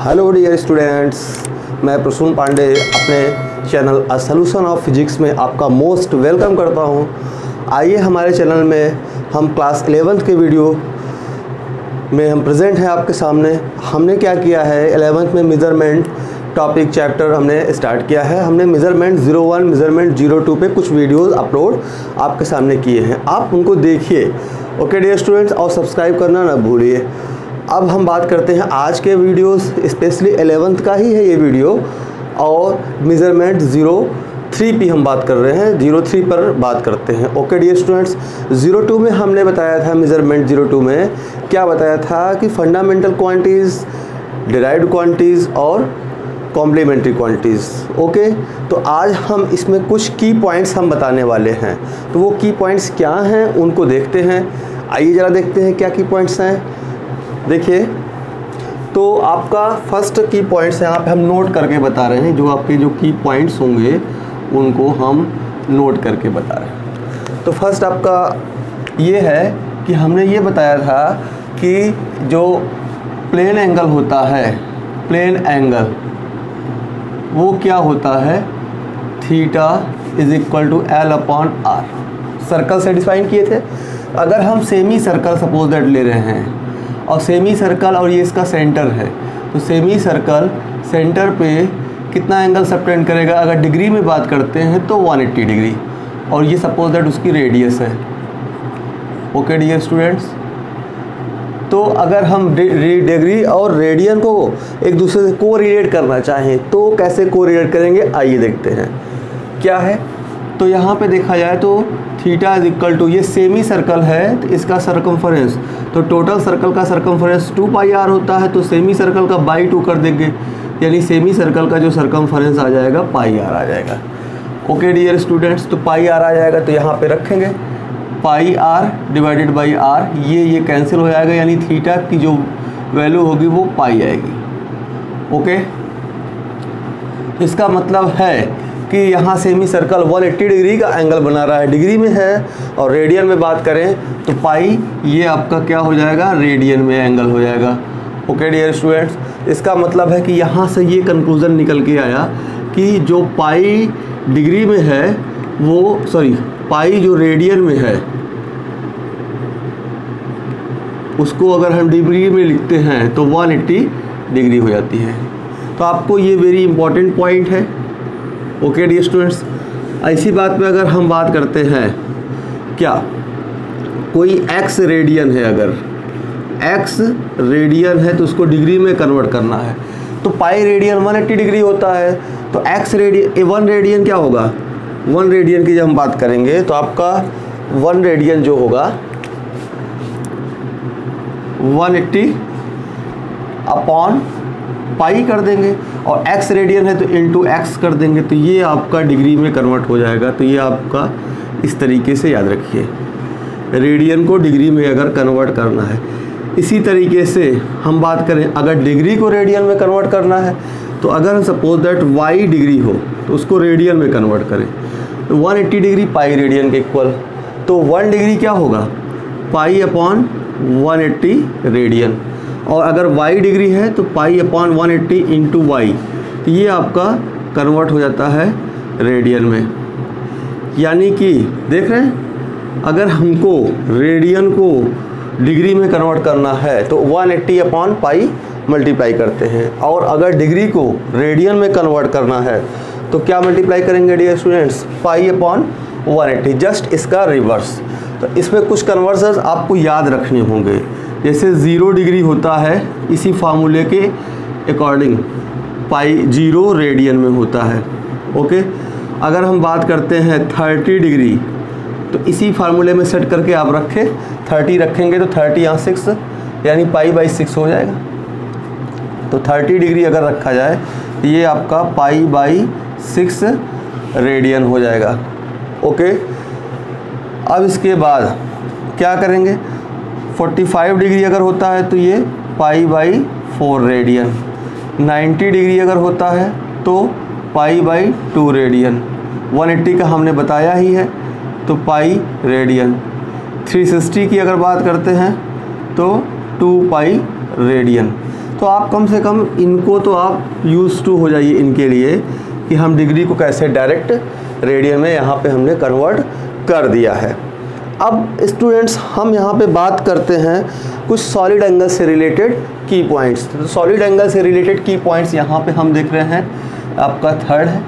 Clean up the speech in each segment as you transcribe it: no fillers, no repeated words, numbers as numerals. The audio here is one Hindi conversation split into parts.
हेलो डियर स्टूडेंट्स, मैं प्रसून पांडे अपने channel a solution of physics में आपका मोस्ट वेलकम करता हूं। आइए हमारे चैनल में हम क्लास 11th के वीडियो में हम प्रेजेंट हैं आपके सामने। हमने क्या किया है, 11th में मेज़रमेंट टॉपिक चैप्टर हमने स्टार्ट किया है। हमने मेज़रमेंट 01 मेज़रमेंट 02 पे कुछ वीडियोस अपलोड आपके सामने किए हैं, आप उनको देखिए। ओके डियर स्टूडेंट्स, और सब्सक्राइब करना ना भूलिए। अब हम बात करते हैं आज के वीडियोस, स्पेशली 11th का ही है ये वीडियो, और मेज़रमेंट 03 पे हम बात कर रहे हैं, 03 पर बात करते हैं। ओके डियर स्टूडेंट्स, 02 में हमने बताया था, मेज़रमेंट 02 में क्या बताया था कि फंडामेंटल क्वांटिटीज़, डिराइव्ड क्वांटिटीज़ और कॉम्प्लीमेंट्री क्वांटिटीज़। ओके, तो आज हम इसमें कुछ की पॉइंट्स हम बताने वाले हैं। तो वो की पॉइंट्स क्या हैं उनको देखते हैं। आइए ज़रा देखते हैं क्या की पॉइंट्स हैं। देखिए, तो आपका फर्स्ट की पॉइंट्स यहाँ पे हम नोट करके बता रहे हैं। जो आपके जो की पॉइंट्स होंगे उनको हम नोट करके बता रहे हैं। तो फर्स्ट आपका ये है कि हमने ये बताया था कि जो प्लेन एंगल होता है, प्लेन एंगल वो क्या होता है, theta is equal to L/R। Circle से डिफाइन किए थे। अगर हम सेमी सर्कल सपोज दैट ले रहे हैं, और सेमी सर्कल और ये इसका सेंटर है, तो सेमी सर्कल सेंटर पे कितना एंगल सबटेंड करेगा, अगर डिग्री में बात करते हैं तो 180 डिग्री, और ये सपोज दैट उसकी रेडियस है। ओके डियर स्टूडेंट्स, तो अगर हम डिग्री और रेडियन को एक दूसरे से कोरिलेट करना चाहें तो कैसे कोरिलेट करेंगे, आइए देखते हैं क्या है। तो यहाँ पे देखा जाए तो थीटा इज इक्वल टू, ये सेमी सर्कल है तो इसका सरकमफरेंस, तो टोटल सर्कल का सरकमफरेंस 2πr होता है, तो सेमी सर्कल का बाई 2 कर देंगे, यानी सेमी सर्कल का जो सरकमफरेंस आ जाएगा πr आ जाएगा। ओके डियर स्टूडेंट्स, तो πr आ जाएगा, तो यहाँ पे रखेंगे πr डिवाइडेड बाई r, ये कैंसिल हो जाएगा, यानी थीटा की जो वैल्यू होगी वो पाई आएगी। ओके, इसका मतलब है कि यहाँ सेमी सर्कल 180 डिग्री का एंगल बना रहा है, डिग्री में है, और रेडियन में बात करें तो पाई ये आपका क्या हो जाएगा, रेडियन में एंगल हो जाएगा। ओके डियर स्टूडेंट्स, इसका मतलब है कि यहाँ से ये कंक्लूजन निकल के आया कि जो पाई डिग्री में है वो, सॉरी, पाई जो रेडियन में है उसको अगर हम डिग्री में लिखते हैं तो 180 डिग्री हो जाती है। तो आपको ये वेरी इंपॉर्टेंट पॉइंट है। ओके डियर स्टूडेंट्स, ऐसी बात में अगर हम बात करते हैं, क्या कोई x रेडियन है, अगर x रेडियन है तो उसको डिग्री में कन्वर्ट करना है, तो पाई रेडियन 180 डिग्री होता है, तो x रेडियन 1 रेडियन क्या होगा, 1 रेडियन की जब हम बात करेंगे तो आपका 1 रेडियन जो होगा 180 अपॉन पाई कर देंगे, और x रेडियन है तो इनटू x कर देंगे, तो ये आपका डिग्री में कन्वर्ट हो जाएगा। तो ये आपका इस तरीके से याद रखिए, रेडियन को डिग्री में अगर कन्वर्ट करना है। इसी तरीके से हम बात करें, अगर डिग्री को रेडियन में कन्वर्ट करना है, तो अगर सपोज दैट y डिग्री हो तो उसको रेडियन में कन्वर्ट करें, तो 180 डिग्री पाई रेडियन के इक्वल, तो 1 डिग्री क्या होगा, पाई अपॉन 180 रेडियन, और अगर y डिग्री है तो पाई अपॉन 180 इंटू वाई, तो ये आपका कन्वर्ट हो जाता है रेडियन में। यानी कि देख रहे हैं, अगर हमको रेडियन को डिग्री में कन्वर्ट करना है तो 180 अपॉन पाई मल्टीप्लाई करते हैं, और अगर डिग्री को रेडियन में कन्वर्ट करना है तो क्या मल्टीप्लाई करेंगे dear students, pi upon 180, just इसका रिवर्स। तो इसमें कुछ कन्वर्जन्स आपको याद रखने होंगे, जैसे 0 डिग्री होता है इसी फार्मूले के अकॉर्डिंग, पाई 0 रेडियन में होता है। ओके, अगर हम बात करते हैं 30 डिग्री, तो इसी फार्मूले में सेट करके आप रखें, 30 रखेंगे तो 30 यहाँ 6, यानी पाई बाई 6 हो जाएगा। तो 30 डिग्री अगर रखा जाए तो ये आपका पाई बाई 6 रेडियन हो जाएगा। ओके, अब इसके बाद क्या करेंगे, 45 डिग्री अगर होता है तो ये पाई बाई 4 रेडियन, 90 डिग्री अगर होता है तो पाई बाई 2 रेडियन, 180 का हमने बताया ही है तो पाई रेडियन, 360 की अगर बात करते हैं तो 2 पाई रेडियन। तो आप कम से कम इनको तो आप यूज़ टू हो जाइए इनके लिए कि हम डिग्री को कैसे डायरेक्ट रेडियन में यहाँ पे हमने कन्वर्ट कर दिया है। अब स्टूडेंट्स हम यहाँ पे बात करते हैं कुछ सॉलिड एंगल से रिलेटेड की पॉइंट्स। तो सॉलिड एंगल से रिलेटेड की पॉइंट्स यहाँ पे हम देख रहे हैं, आपका थर्ड है।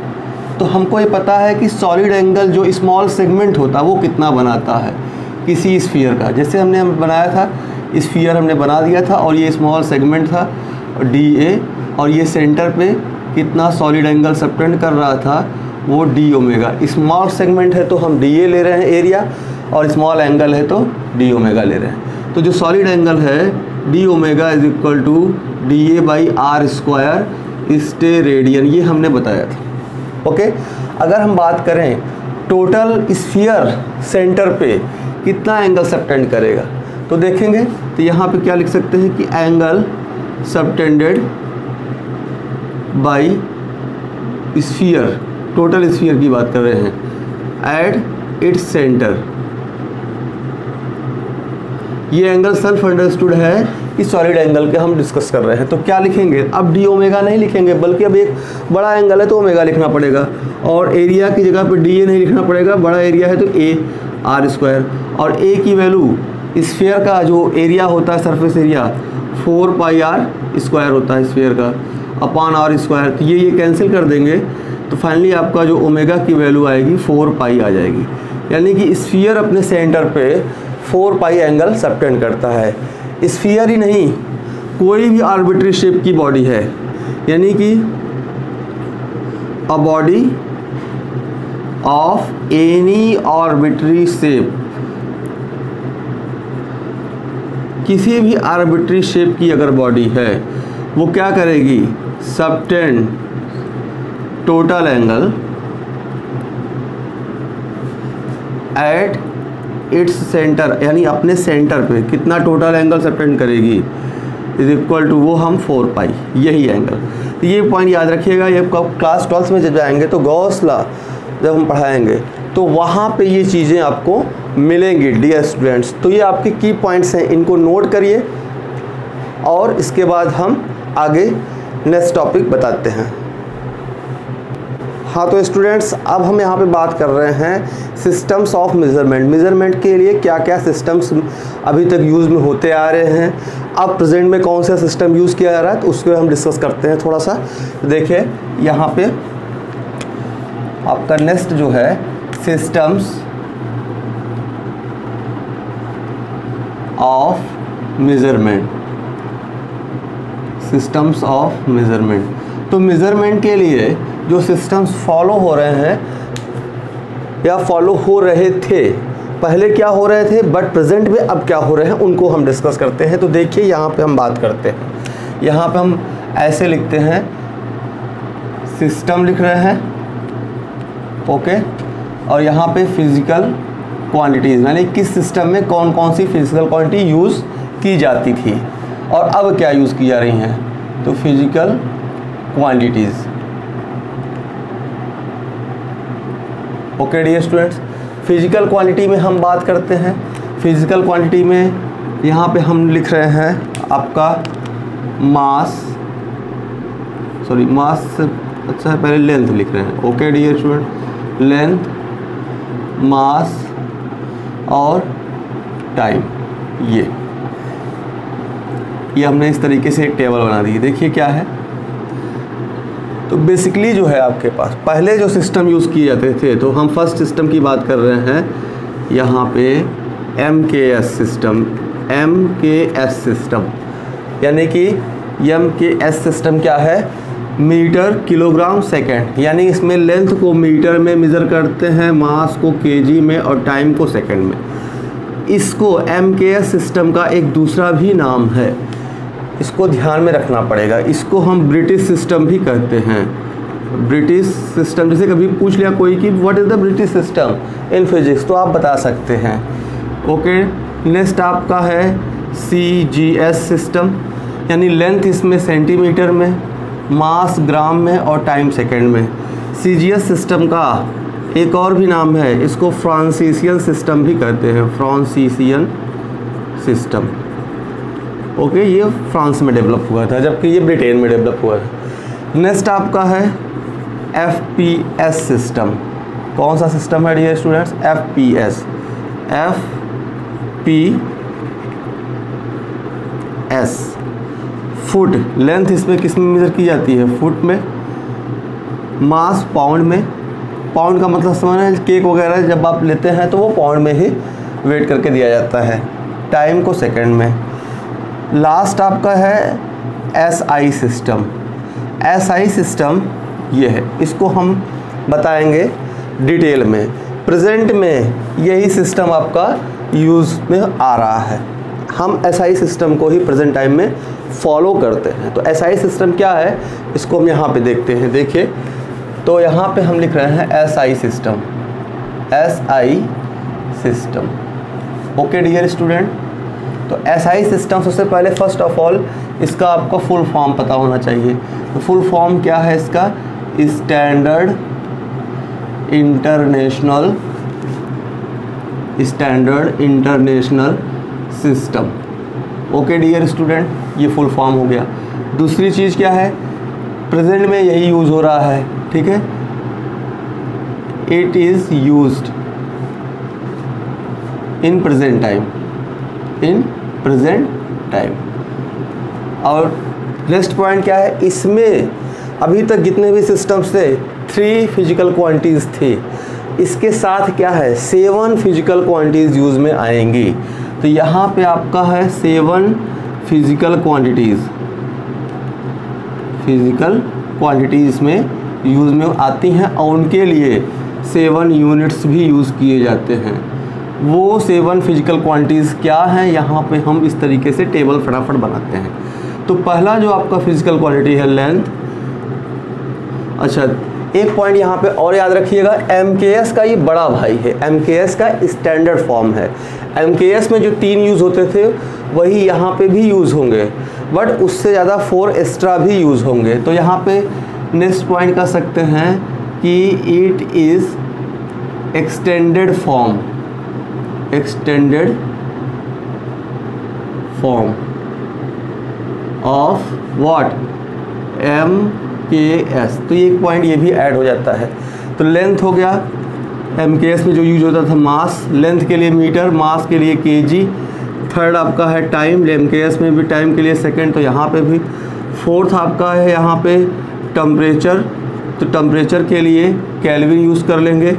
तो हमको ये पता है कि सॉलिड एंगल जो स्मॉल सेगमेंट होता है वो कितना बनाता है किसी स्फीयर का। जैसे हमने बनाया था स्फीयर, हमने बना दिया था और ये स्मॉल सेगमेंट था DA, और ये सेंटर पे कितना सॉलिड एंगल सबटेंड कर रहा था वो d ओमेगा। स्मॉल सेगमेंट है तो हम DA ले रहे हैं एरिया, और स्मॉल एंगल है तो d ओमेगा ले रहे हैं। तो जो सॉलिड एंगल है d omega is equal to DA/r² steradian, ये हमने बताया था। ओके, अगर हम बात करें टोटल स्फीयर सेंटर पे कितना एंगल सबटेंड करेगा तो देखेंगे तो यहाँ पे क्या लिख सकते हैं कि angle subtended bye sphere, total sphere की बात कर रहे हैं, एट इट्स सेंटर। ये एंगल सेल्फ अंडरस्टूड है कि सॉलिड एंगल के हम डिस्कस कर रहे हैं। तो क्या लिखेंगे, अब d ओमेगा नहीं लिखेंगे बल्कि अब एक बड़ा एंगल है तो ओमेगा लिखना पड़ेगा, और एरिया की जगह पे DA नहीं लिखना पड़ेगा, बड़ा एरिया है तो AR²। और A की वैल्यू स्फीयर का जो एरिया होता है सरफेस एरिया 4πr² होता है स्फीयर का अपॉन r²। तो ये कैंसिल कर देंगे तो फाइनली आपका जो ओमेगा की वैल्यू आएगी 4π आ जाएगी। यानी कि स्फीयर अपने सेंटर पे 4π एंगल सबटेंड करता है। स्फीयर ही नहीं, कोई भी आर्बिट्री शेप की बॉडी है, यानी कि a body of any arbitrary shape, किसी भी आर्बिट्री शेप की अगर बॉडी है वो क्या करेगी, subtend total angle at its centre, यानी अपने सेंटर पे कितना टोटल एंगल सबटेंड करेगी इज इक्वल टू वो हम 4π, यही एंगल। तो ये पॉइंट याद रखिएगा, ये क्लास 12 में जब जाएंगे तो गॉस लॉ जब हम पढ़ाएंगे तो वहाँ पे ये चीज़ें आपको मिलेंगी डियर स्टूडेंट्स। तो ये आपके की पॉइंट्स हैं, इनको नोट करिए और इसके बाद हम आगे नेक्स्ट टॉपिक बताते हैं। हाँ तो स्टूडेंट्स अब हम यहाँ पे बात कर रहे हैं सिस्टम्स ऑफ मेज़रमेंट। मेज़रमेंट के लिए क्या क्या सिस्टम्स अभी तक यूज़ में होते आ रहे हैं, अब प्रेजेंट में कौन सा सिस्टम यूज़ किया जा रहा है तो उसको हम डिस्कस करते हैं थोड़ा सा। देखिए यहाँ पे आपका नेक्स्ट जो है systems of measurement, systems of measurement. तो मेज़रमेंट के लिए जो सिस्टम्स फॉलो हो रहे हैं या फॉलो हो रहे थे, पहले क्या हो रहे थे बट प्रेजेंट में अब क्या हो रहे हैं, उनको हम डिस्कस करते हैं। तो देखिए यहाँ पे हम बात करते हैं, यहाँ पे हम ऐसे लिखते हैं, सिस्टम लिख रहे हैं, ओके, और यहाँ पे फिज़िकल क्वांटिटीज़, यानी किस सिस्टम में कौन कौन सी फिज़िकल क्वांटिटी यूज़ की जाती थी और अब क्या यूज़ की जा रही हैं। तो physical quantities, okay dear students. Physical quantity में हम बात करते हैं, फिज़िकल क्वांटिटी में यहाँ पे हम लिख रहे हैं आपका मास, सॉरी मास से अच्छा है पहले लेंथ लिख रहे हैं, ओके डियर स्टूडेंट, लेंथ, मास और टाइम। ये हमने इस तरीके से एक टेबल बना दी। देखिए क्या है, तो बेसिकली जो है आपके पास पहले जो सिस्टम यूज़ किए जाते थे, तो हम फर्स्ट सिस्टम की बात कर रहे हैं यहाँ पे MKS सिस्टम, MKS सिस्टम, यानी कि MKS सिस्टम क्या है, मीटर किलोग्राम सेकंड, यानी इसमें लेंथ को मीटर में मेज़र करते हैं, मास को केजी में और टाइम को सेकंड में। इसको MKS सिस्टम का एक दूसरा भी नाम है, इसको ध्यान में रखना पड़ेगा, इसको हम ब्रिटिश सिस्टम भी कहते हैं। ब्रिटिश सिस्टम, जैसे कभी पूछ लिया कोई कि what is the British system in physics, तो आप बता सकते हैं, ओके। नेक्स्ट आपका है CGS सिस्टम, यानी लेंथ इसमें सेंटीमीटर में, मास ग्राम में और टाइम सेकंड में। CGS सिस्टम का एक और भी नाम है, इसको फ्रांसीसियन सिस्टम भी कहते हैं, फ्रांसीसियन सिस्टम, ओके, ये फ्रांस में डेवलप हुआ था, जबकि ये ब्रिटेन में डेवलप हुआ था। नेक्स्ट आपका है FPS सिस्टम। कौन सा सिस्टम है dear students? FPS। Foot, length इसमें किस में मेजर की जाती है? फुट में। मास पाउंड में। पाउंड का मतलब समझ रहे हैं, केक वगैरह जब आप लेते हैं तो वो पाउंड में ही वेट करके दिया जाता है। टाइम को सेकंड में। लास्ट आपका है SI सिस्टम। SI सिस्टम ये है, इसको हम बताएंगे डिटेल में। प्रेजेंट में यही सिस्टम आपका यूज़ में आ रहा है, हम SI सिस्टम को ही प्रेजेंट टाइम में फॉलो करते हैं। तो SI सिस्टम क्या है इसको हम यहाँ पे देखते हैं। देखिए, तो यहाँ पे हम लिख रहे हैं SI system. SI system, okay dear student. तो SI सिस्टम सबसे पहले फर्स्ट ऑफ ऑल इसका आपको फुल फॉर्म पता होना चाहिए। तो फुल फॉर्म क्या है इसका? Standard international system. Okay dear student, ये फुल फॉर्म हो गया। दूसरी चीज़ क्या है? प्रेजेंट में यही यूज़ हो रहा है, ठीक है। It is used in present time. और नेक्स्ट पॉइंट क्या है? इसमें अभी तक जितने भी सिस्टम्स थे 3 फिजिकल क्वांटिटीज़ थी, इसके साथ क्या है? 7 फिजिकल क्वांटिटीज़ यूज़ में आएंगी। तो यहाँ पे आपका है 7 फिजिकल क्वांटिटीज़ में यूज़ में आती हैं, और उनके लिए 7 यूनिट्स भी यूज़ किए जाते हैं। वो 7 फिजिकल क्वांटिटीज़ क्या हैं, यहाँ पे हम इस तरीके से टेबल फटाफट बनाते हैं। तो पहला जो आपका फिजिकल क्वांटिटी है लेंथ। अच्छा, एक पॉइंट यहाँ पे और याद रखिएगा, MKS का ये बड़ा भाई है। MKS का स्टैंडर्ड फॉर्म है। MKS में जो 3 यूज़ होते थे वही यहाँ पे भी यूज़ होंगे, बट उससे ज़्यादा 4 एक्स्ट्रा भी यूज़ होंगे। तो यहाँ पे नेक्स्ट पॉइंट कर सकते हैं कि it is extended form of what? MKS। तो ये एक पॉइंट ये भी ऐड हो जाता है। तो लेंथ हो गया, MKS में जो यूज होता था मास, लेंथ के लिए मीटर, मास के लिए kg। थर्ड आपका है टाइम, MKS में भी टाइम के लिए सेकंड, तो यहाँ पे भी। फोर्थ आपका है यहाँ पे टेम्परेचर, तो टेम्परेचर के लिए केल्विन यूज़ कर लेंगे।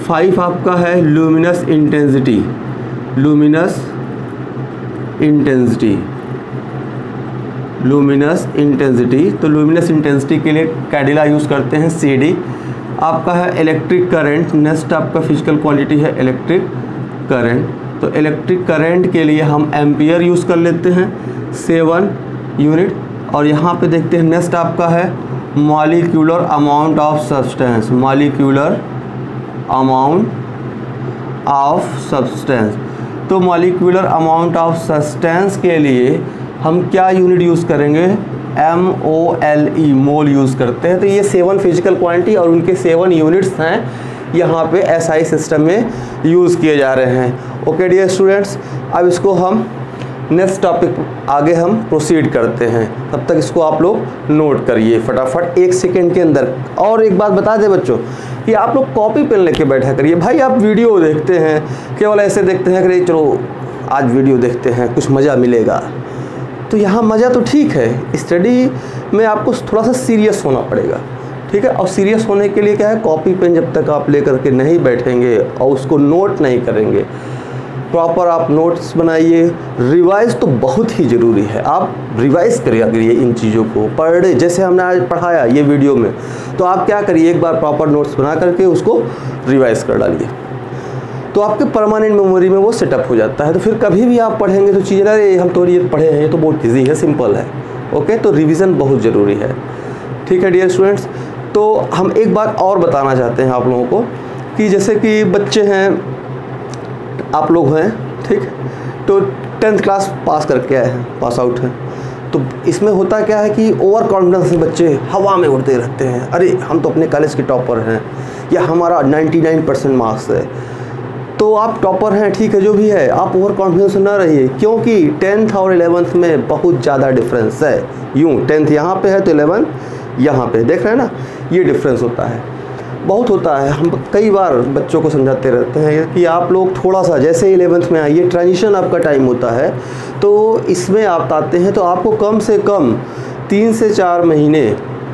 5 आपका है लुमिनस इंटेंसिटी। तो लुमिनस इंटेंसिटी के लिए कैडिला यूज़ करते हैं, CD। आपका है इलेक्ट्रिक करंट। नेक्स्ट आपका फिजिकल क्वांटिटी है इलेक्ट्रिक करंट। तो इलेक्ट्रिक करंट के लिए हम एम्पियर यूज़ कर लेते हैं, 7 यूनिट। और यहाँ पे देखते हैं नेक्स्ट आपका है मॉलिक्यूलर अमाउंट ऑफ सब्सटेंस। तो मॉलिक्यूलर अमाउंट ऑफ सब्सटेंस के लिए हम क्या यूनिट यूज़ करेंगे? MOLE, मोल यूज़ करते हैं। तो ये 7 फिजिकल क्वांटिटी और उनके 7 यूनिट्स हैं यहाँ पे SI सिस्टम में यूज़ किए जा रहे हैं। ओके डियर स्टूडेंट्स, अब इसको हम नेक्स्ट टॉपिक आगे हम प्रोसीड करते हैं। तब तक इसको आप लोग नोट करिए फटाफट 1 सेकेंड के अंदर। और एक बात बता दें बच्चों कि आप लोग कॉपी पेन लेके बैठा करिए। भाई आप वीडियो देखते हैं, केवल ऐसे देखते हैं कि चलो आज वीडियो देखते हैं, कुछ मज़ा मिलेगा। तो यहाँ मज़ा तो ठीक है, स्टडी में आपको थोड़ा सा सीरियस होना पड़ेगा, ठीक है। और सीरियस होने के लिए क्या है? कॉपी पेन जब तक आप लेकर के नहीं बैठेंगे और उसको नोट नहीं करेंगे, प्रॉपर आप नोट्स बनाइए। रिवाइज तो बहुत ही ज़रूरी है, आप रिवाइज करिए इन चीज़ों को पर डे। जैसे हमने आज पढ़ाया ये वीडियो में, तो आप क्या करिए, एक बार प्रॉपर नोट्स बना करके उसको रिवाइज कर डालिए, तो आपके परमानेंट मेमोरी में वो सेटअप हो जाता है। तो फिर कभी भी आप पढ़ेंगे तो चीज़ें, अरे हम तो ये पढ़े हैं, ये तो बहुत ईजी है, सिंपल है। ओके, तो रिवीजन बहुत ज़रूरी है, ठीक है डियर स्टूडेंट्स। तो हम एक बात और बताना चाहते हैं आप लोगों को कि जैसे कि बच्चे हैं, आप लोग हैं, ठीक, तो 10th क्लास पास करके आए हैं, पास आउट हैं। तो इसमें होता क्या है कि ओवर कॉन्फिडेंस से बच्चे हवा में उड़ते रहते हैं, अरे हम तो अपने कॉलेज के टॉपर हैं या हमारा 99% मार्क्स है। तो आप टॉपर हैं, ठीक है, जो भी है, आप ओवर कॉन्फिडेंस ना रहिए, क्योंकि 10th और 11th में बहुत ज़्यादा डिफरेंस है। यूँ 10th यहाँ पे है तो 11th यहाँ पे, देख रहे हैं ना, ये डिफरेंस होता है, बहुत होता है। हम कई बार बच्चों को समझाते रहते हैं कि आप लोग थोड़ा सा, जैसे 11th में आइए, ट्रांजिशन आपका टाइम होता है, तो इसमें आप आते हैं तो आपको कम से कम 3 से 4 महीने,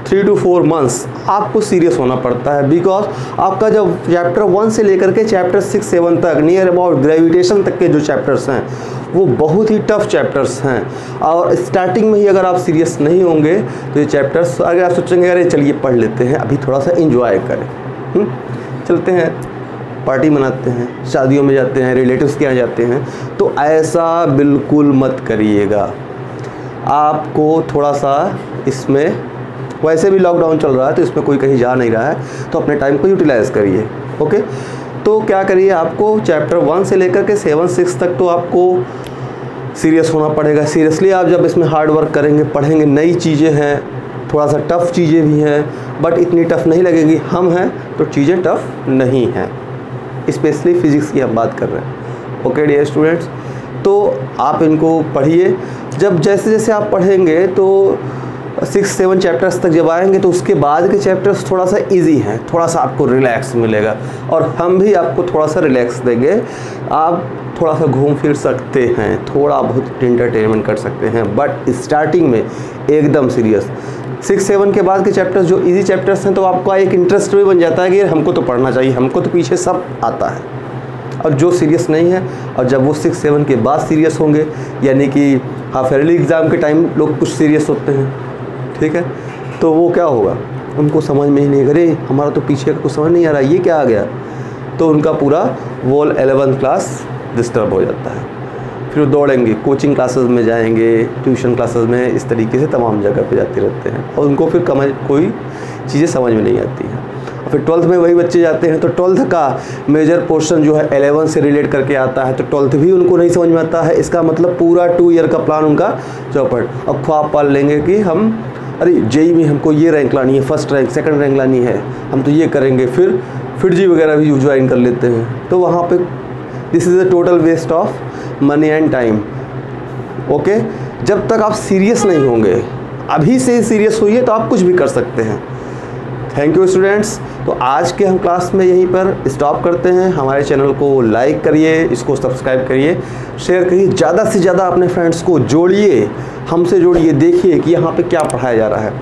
3 to 4 months आपको सीरियस होना पड़ता है। बिकॉज आपका जब चैप्टर 1 से लेकर के चैप्टर 6-7 तक, नियर अबाउट ग्रेविटेशन तक के जो चैप्टर्स हैं वो बहुत ही टफ चैप्टर्स हैं, और स्टार्टिंग में ही अगर आप सीरियस नहीं होंगे तो ये चैप्टर्स, अगर आप सोचेंगे अरे चलिए पढ़ लेते हैं, अभी थोड़ा सा एंजॉय करें, चलते हैं पार्टी मनाते हैं, शादियों में जाते हैं, रिलेटिव्स के यहाँ जाते हैं, तो ऐसा बिल्कुल मत करिएगा। आपको थोड़ा सा इसमें, वैसे भी लॉकडाउन चल रहा है तो इसमें कोई कहीं जा नहीं रहा है, तो अपने टाइम को यूटिलाइज़ करिए। ओके, तो क्या करिए, आपको चैप्टर 1 से लेकर के 7-6 तक तो आपको सीरियस होना पड़ेगा। सीरियसली आप जब इसमें हार्ड वर्क करेंगे, पढ़ेंगे, नई चीज़ें हैं, थोड़ा सा टफ़ चीज़ें भी हैं, बट इतनी टफ़ नहीं लगेगी। हम हैं तो चीज़ें टफ़ नहीं हैं, स्पेशली फिज़िक्स की हम बात कर रहे हैं। ओके डियर स्टूडेंट्स, तो आप इनको पढ़िए। जब जैसे जैसे आप पढ़ेंगे तो 6-7 चैप्टर्स तक जब आएंगे तो उसके बाद के चैप्टर्स थोड़ा सा इजी हैं, थोड़ा सा आपको रिलैक्स मिलेगा, और हम भी आपको थोड़ा सा रिलैक्स देंगे। आप थोड़ा सा घूम फिर सकते हैं, थोड़ा बहुत एंटरटेनमेंट कर सकते हैं, बट स्टार्टिंग में एकदम सीरियस। 6-7 के बाद के चैप्टर्स जो इजी चैप्टर्स हैं, तो आपका एक इंटरेस्ट भी बन जाता है कि हमको तो पढ़ना चाहिए, हमको तो पीछे सब आता है। और जो सीरियस नहीं है, और जब वो 6-7 के बाद सीरियस होंगे, यानी कि हाफ ईयरली एग्ज़ाम के टाइम लोग कुछ सीरियस होते हैं, ठीक है, तो वो क्या होगा, उनको समझ में ही नहीं, अरे हमारा तो पीछे का कुछ समझ नहीं आ रहा, ये क्या आ गया, तो उनका पूरा वोल 11th क्लास डिस्टर्ब हो जाता है। फिर दौड़ेंगे, कोचिंग क्लासेस में जाएंगे, ट्यूशन क्लासेस में, इस तरीके से तमाम जगह पे जाते रहते हैं, और उनको फिर कोई चीज़ें समझ में नहीं आती हैं। और फिर 12th में वही बच्चे जाते हैं तो 12th का मेजर पोर्शन जो है 11th से रिलेट करके आता है, तो 12th भी उनको नहीं समझ में आता है। इसका मतलब पूरा 2 ईयर का प्लान उनका चौपट। अब ख्वाब पाल लेंगे कि हम, अरे जेई में हमको ये रैंक लानी है, फर्स्ट रैंक, सेकंड रैंक लानी है, हम तो ये करेंगे, फिर जी वगैरह भी ज्वाइन कर लेते हैं, तो वहाँ पे this is a total waste of money and time. Okay, जब तक आप सीरियस नहीं होंगे, अभी से सीरियस होइए तो आप कुछ भी कर सकते हैं। Thank you students. तो आज के हम क्लास में यहीं पर स्टॉप करते हैं। हमारे चैनल को लाइक करिए, इसको सब्सक्राइब करिए, शेयर करिए, ज़्यादा से ज़्यादा अपने फ्रेंड्स को जोड़िए, हमसे जोड़िए, देखिए कि यहाँ पे क्या पढ़ाया जा रहा है।